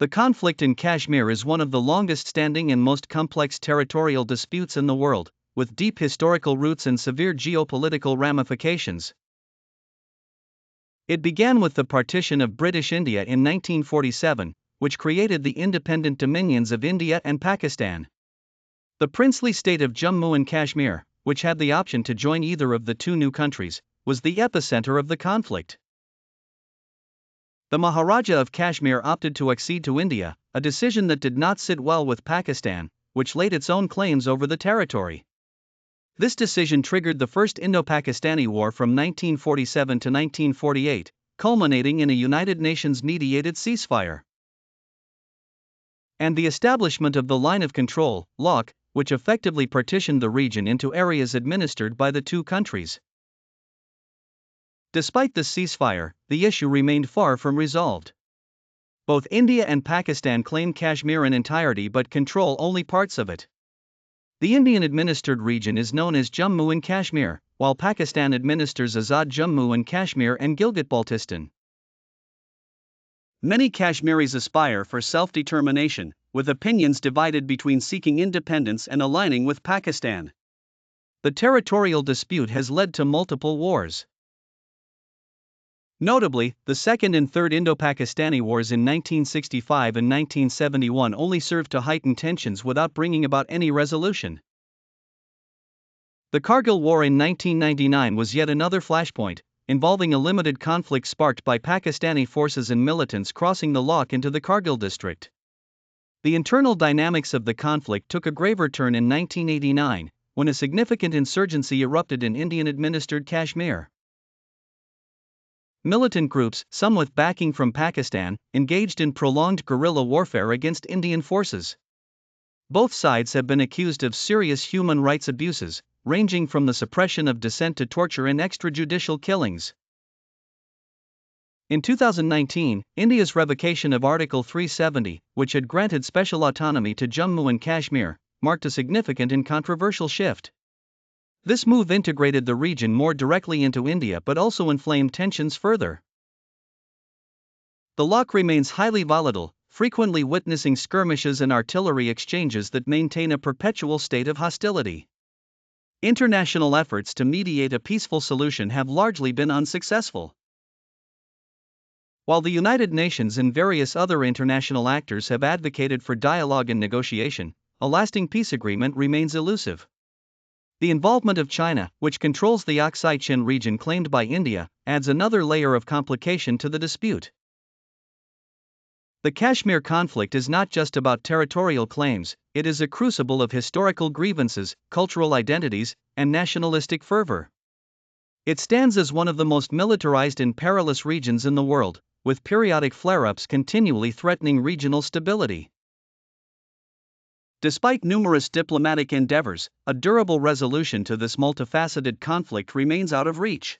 The conflict in Kashmir is one of the longest-standing and most complex territorial disputes in the world, with deep historical roots and severe geopolitical ramifications. It began with the partition of British India in 1947, which created the independent dominions of India and Pakistan. The princely state of Jammu and Kashmir, which had the option to join either of the two new countries, was the epicenter of the conflict. The Maharaja of Kashmir opted to accede to India, a decision that did not sit well with Pakistan, which laid its own claims over the territory. This decision triggered the First Indo-Pakistani War from 1947 to 1948, culminating in a United Nations-mediated ceasefire. And the establishment of the Line of Control, LOC, which effectively partitioned the region into areas administered by the two countries. Despite the ceasefire, the issue remained far from resolved. Both India and Pakistan claim Kashmir in entirety but control only parts of it. The Indian-administered region is known as Jammu and Kashmir, while Pakistan administers Azad Jammu and Kashmir and Gilgit-Baltistan. Many Kashmiris aspire for self-determination, with opinions divided between seeking independence and aligning with Pakistan. The territorial dispute has led to multiple wars. Notably, the Second and Third Indo-Pakistani Wars in 1965 and 1971 only served to heighten tensions without bringing about any resolution. The Kargil War in 1999 was yet another flashpoint, involving a limited conflict sparked by Pakistani forces and militants crossing the LOC into the Kargil district. The internal dynamics of the conflict took a graver turn in 1989, when a significant insurgency erupted in Indian-administered Kashmir. Militant groups, some with backing from Pakistan, engaged in prolonged guerrilla warfare against Indian forces. Both sides have been accused of serious human rights abuses, ranging from the suppression of dissent to torture and extrajudicial killings. In 2019, India's revocation of Article 370, which had granted special autonomy to Jammu and Kashmir, marked a significant and controversial shift. This move integrated the region more directly into India but also inflamed tensions further. The LOC remains highly volatile, frequently witnessing skirmishes and artillery exchanges that maintain a perpetual state of hostility. International efforts to mediate a peaceful solution have largely been unsuccessful. While the United Nations and various other international actors have advocated for dialogue and negotiation, a lasting peace agreement remains elusive. The involvement of China, which controls the Aksai Chin region claimed by India, adds another layer of complication to the dispute. The Kashmir conflict is not just about territorial claims, it is a crucible of historical grievances, cultural identities, and nationalistic fervor. It stands as one of the most militarized and perilous regions in the world, with periodic flare-ups continually threatening regional stability. Despite numerous diplomatic endeavors, a durable resolution to this multifaceted conflict remains out of reach.